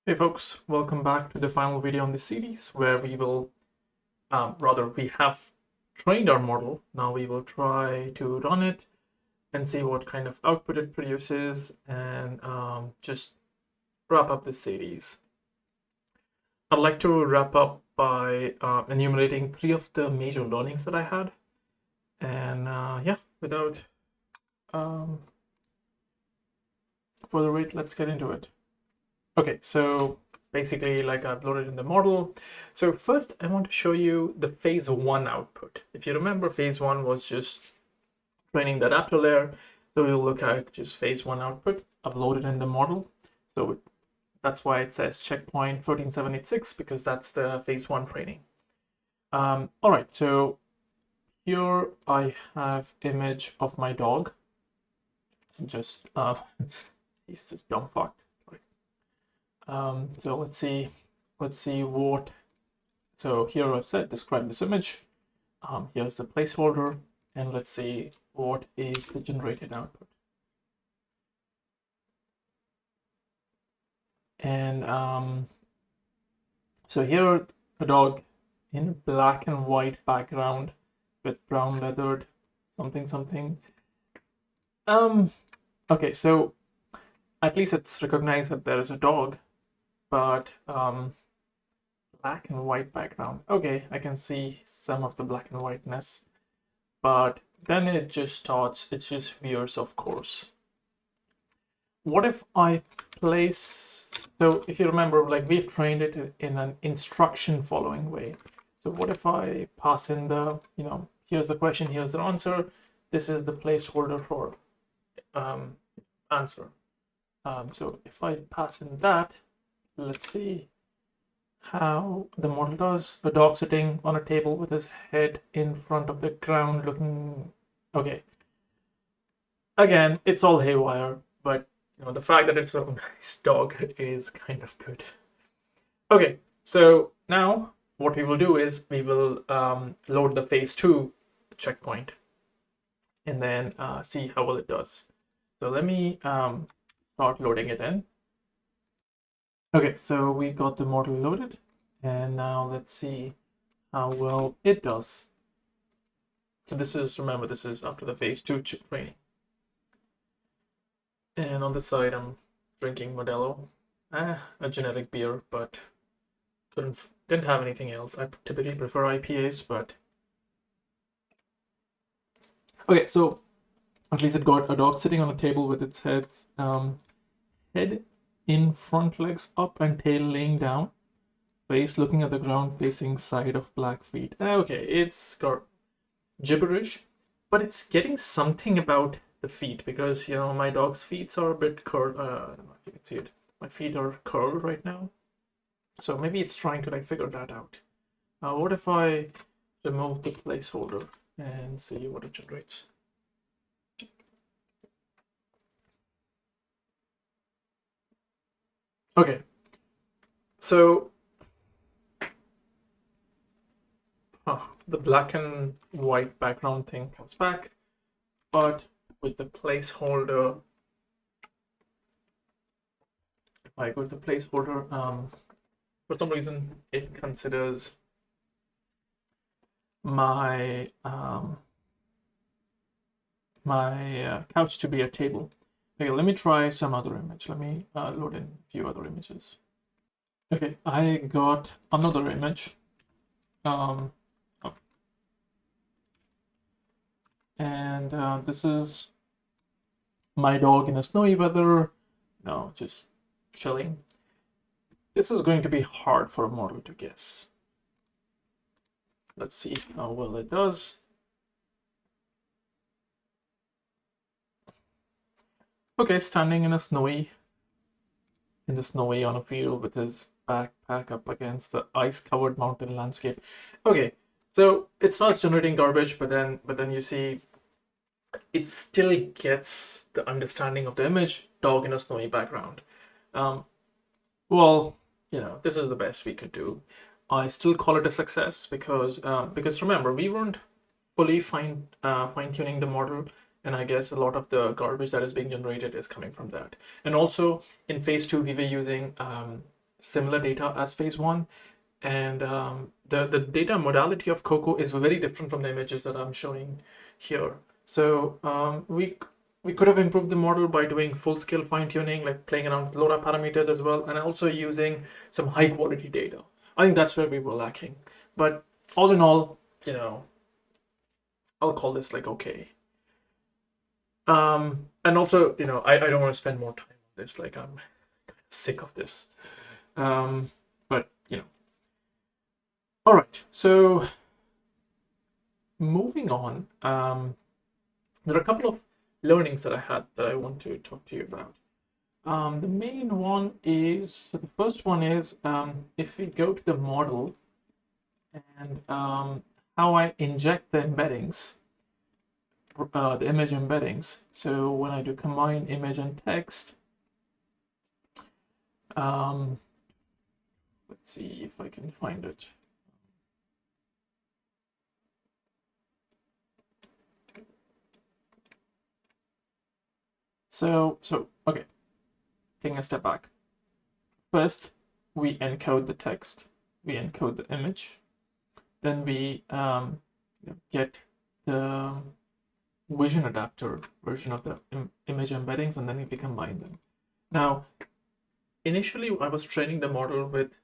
Hey folks, welcome back to the final video on this series where we will, we have trained our model. Now we will try to run it and see what kind of output it produces and just wrap up this series. I'd like to wrap up by enumerating 3 of the major learnings that I had. And yeah, without um, further wait, let's get into it. Okay, so basically like I've loaded in the model. So first I want to show you the phase 1 output. If you remember, phase 1 was just training the adapter layer. So we'll look at just phase 1 output. I've loaded in the model. So that's why it says checkpoint 13786 because that's the phase 1 training. All right, so here I have image of my dog. Just he's just dumb fucked. So let's see what. So here I've said describe this image. Here's the placeholder, and let's see what is the generated output. And so here a dog in a black and white background with brown leathered something something. Okay, so at least it's recognized that there is a dog, but black and white background. Okay, I can see some of the black and whiteness, but then it just starts, it just veers off course. What if I place, so if you remember, like we've trained it in an instruction following way. So what if I pass in the, here's the question, here's the answer, this is the placeholder for answer. So if I pass in that, let's see how the model does. A dog sitting on a table with his head in front of the ground looking. Okay. Again, it's all haywire, but the fact that it's a nice dog is kind of good. Okay, so now what we will do is we will load the phase 2 checkpoint and then see how well it does. So let me start loading it in. Okay, so we got the model loaded, and now let's see how well it does. So this is, remember, this is after the phase 2 training. And on the side, I'm drinking Modelo, a generic beer, but didn't have anything else. I typically prefer IPAs, but okay. So at least it got a dog sitting on a table with its head in front, legs up, and tail laying down, face looking at the ground, facing side of black feet. Okay, it's got gibberish, but it's getting something about the feet because my dog's feet are a bit curled. I don't know if you can see it. My feet are curled right now, so maybe it's trying to like figure that out. What if I remove the placeholder and see what it generates? Okay, so the black and white background thing comes back, but with the placeholder, if I go to the placeholder, for some reason it considers my couch to be a table. Okay, let me try some other image. Let me load in a few other images. Okay, I got another image. And this is my dog in a snowy weather. No, just chilling. This is going to be hard for a model to guess. Let's see how well it does. Okay, standing in the snowy on a field with his backpack up against the ice-covered mountain landscape. Okay, so it's not generating garbage, but then you see it still gets the understanding of the image, dog in a snowy background. Well, this is the best we could do. I still call it a success because remember, we weren't fully fine tuning the model, and I guess a lot of the garbage that is being generated is coming from that. And also in phase 2 we were using similar data as phase one, and the data modality of Coco is very different from the images that I'm showing here. So we could have improved the model by doing full-scale fine-tuning, like playing around with LoRa parameters as well, and also using some high-quality data. I think that's where we were lacking. But all in all, you know, I'll call this like okay. And also, you know, I don't want to spend more time on this. Like I'm sick of this. But you know, all right. So moving on, there are a couple of learnings that I had that I want to talk to you about. The main one is, so the first one is if we go to the model and how I inject the embeddings, the image embeddings. So when I do combine image and text, let's see if I can find it. So okay, taking a step back. First, we encode the text, we encode the image, then we get the vision adapter version of the image embeddings, and then we combine them. Now, initially, I was training the model with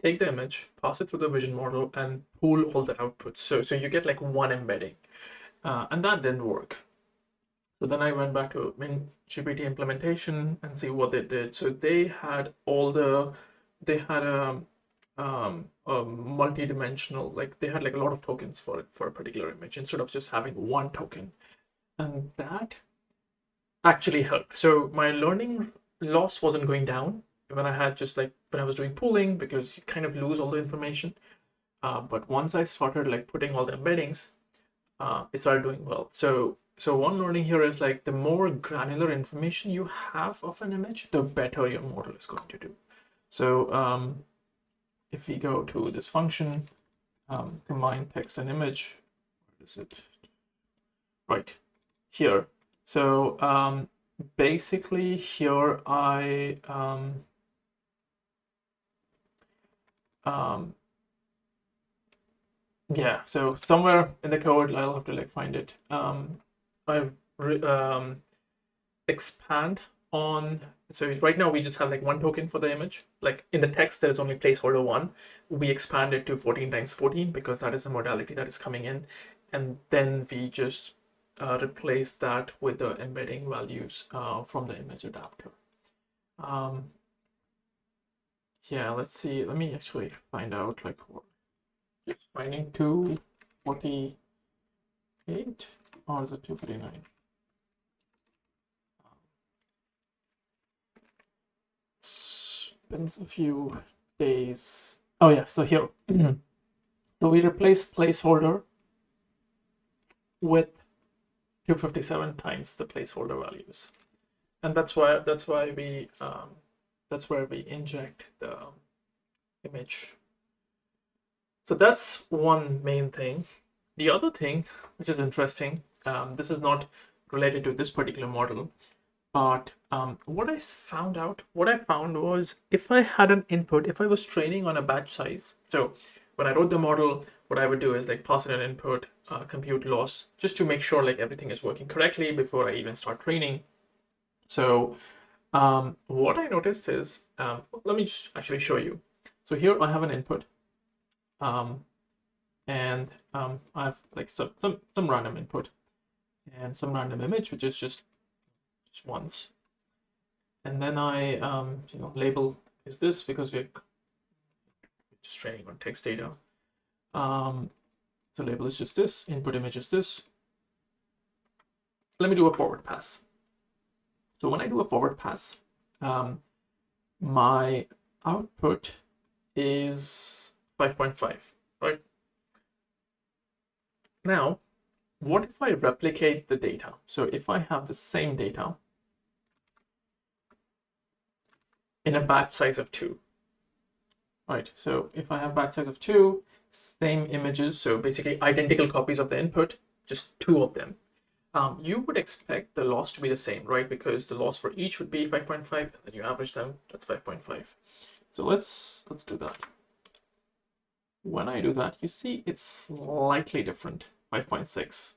take the image, pass it through the vision model, and pull all the outputs. So you get like one embedding, and that didn't work. So then I went back to GPT implementation and see what they did. So they had a multi-dimensional, like they had like a lot of tokens for it for a particular image instead of just having one token, and that actually helped. So my learning loss wasn't going down when I was doing pooling, because you kind of lose all the information. But once I started like putting all the embeddings, it started doing well. So one learning here is like the more granular information you have of an image, the better your model is going to do. So if we go to this function, combine text and image, where is it? Right here. So basically here yeah, so somewhere in the code, I'll have to like find it. I expand on, so right now we just have like one token for the image. Like in the text, there's only placeholder 1. We expand it to 14 times 14 because that is the modality that is coming in. And then we just replace that with the embedding values from the image adapter. Yeah, let's see. Let me actually find out like what. Just finding 248, or is it 249? Spends a few days. Oh yeah, so here. So we replace placeholder with 257 times the placeholder values, and that's why we that's where we inject the image. So that's one main thing. The other thing, which is interesting, this is not related to this particular model, but what I found was if I had an input, if I was training on a batch size, so when I wrote the model, what I would do is like pass in an input, compute loss, just to make sure like everything is working correctly before I even start training. So what I noticed is, let me just actually show you. So here I have an input, and I have like some random input and some random image, which is just once. And then I label is this because we're just training on text data. So label is just this, input image is this. Let me do a forward pass. So when I do a forward pass, my output is 5.5, right? Now, what if I replicate the data? So if I have the same data in a batch size of 2, right? So if I have batch size of 2, same images, so basically identical copies of the input, just 2 of them. you would expect the loss to be the same, right? Because the loss for each would be 5.5, and then you average them, that's 5.5. So let's do that. When I do that, you see it's slightly different, 5.6.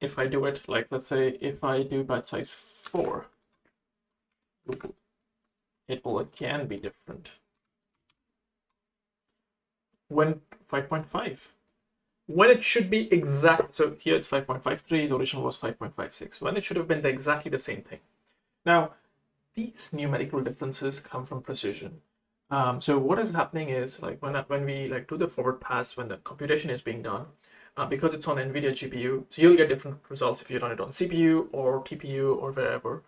If I do it, like, let's say if I do batch size 4, it will again be different. When 5.5, when it should be exact, so here it's 5.53, the original was 5.56, when it should have been exactly the same thing. Now, these numerical differences come from precision. So what is happening is, like, when we like do the forward pass, when the computation is being done, because it's on NVIDIA GPU, so you'll get different results if you run it on CPU or TPU or wherever.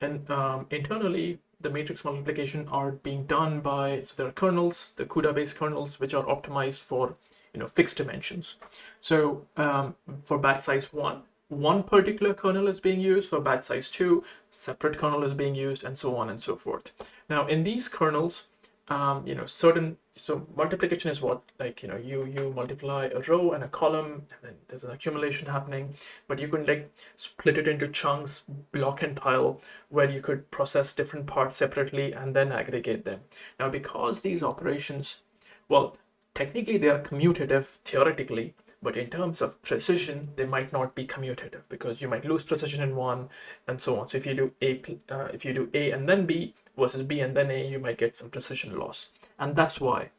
Internally, the matrix multiplication are being done by, so there are kernels, the CUDA-based kernels, which are optimized for fixed dimensions. So for batch size 1, one particular kernel is being used. For batch size 2, separate kernel is being used, and so on and so forth. Now, in these kernels, so multiplication is what, like, you multiply a row and a column, and then there's an accumulation happening, but you can like split it into chunks, block and tile, where you could process different parts separately and then aggregate them. Now, because these operations, well, technically they are commutative theoretically, but in terms of precision, they might not be commutative because you might lose precision in one, and so on. So if you do A and then B versus B and then A, you might get some precision loss, and that's why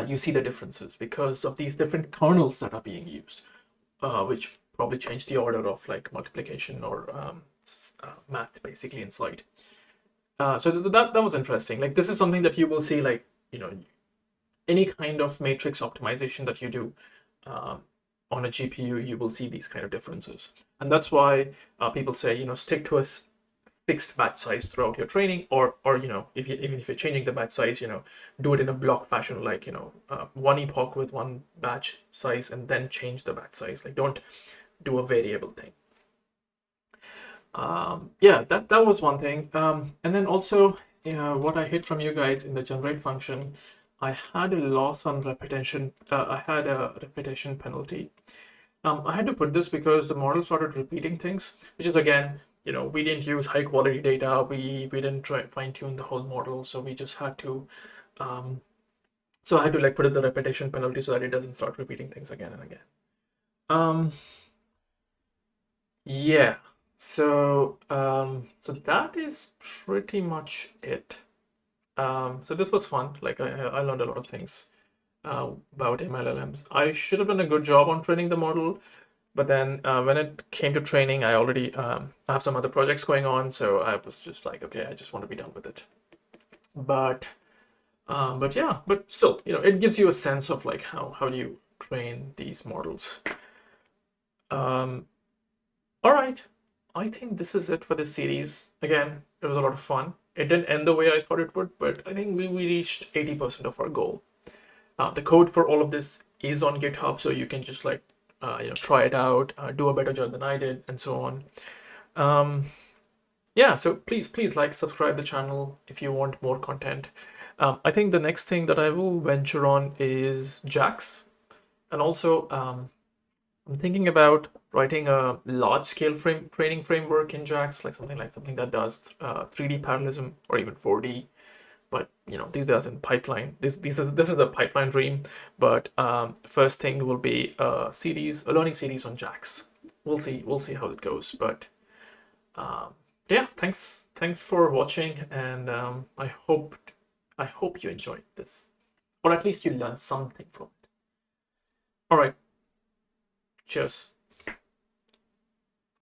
you see the differences, because of these different kernels that are being used, which probably change the order of like multiplication or math basically inside. So that was interesting. Like, this is something that you will see, like, any kind of matrix optimization that you do on a GPU, you will see these kind of differences. And that's why people say, stick to a fixed batch size throughout your training, or even if you're changing the batch size, do it in a block fashion, like, one epoch with one batch size and then change the batch size. Like, don't do a variable thing. Yeah, that was one thing. And then also, what I hid from you guys in the generate function, I had a loss on repetition. I had a repetition penalty. I had to put this because the model started repeating things, which is, again, we didn't use high quality data. We didn't try fine tune the whole model, so we just had to. So I had to like put in the repetition penalty so that it doesn't start repeating things again and again. Yeah. So that is pretty much it. So this was fun. Like, I learned a lot of things about MLLMs. I should have done a good job on training the model, but then when it came to training, I already have some other projects going on, so I was just like, okay, I just want to be done with it. But yeah, but still, it gives you a sense of like how do you train these models. All right. I think this is it for this series. Again, it was a lot of fun. It didn't end the way I thought it would, but I think we reached 80% of our goal. The code for all of this is on GitHub, so you can just like try it out, do a better job than I did, and so on. Yeah, so please like, subscribe the channel if you want more content. I think the next thing that I will venture on is JAX, and also I'm thinking about writing a large-scale training framework in JAX, like something that does 3D parallelism or even 4D. But these are in pipeline. This is a pipeline dream. But first thing will be a learning series on JAX. We'll see how it goes. But yeah, thanks for watching, and I hope you enjoyed this, or at least you learned something from it. All right. Cheers.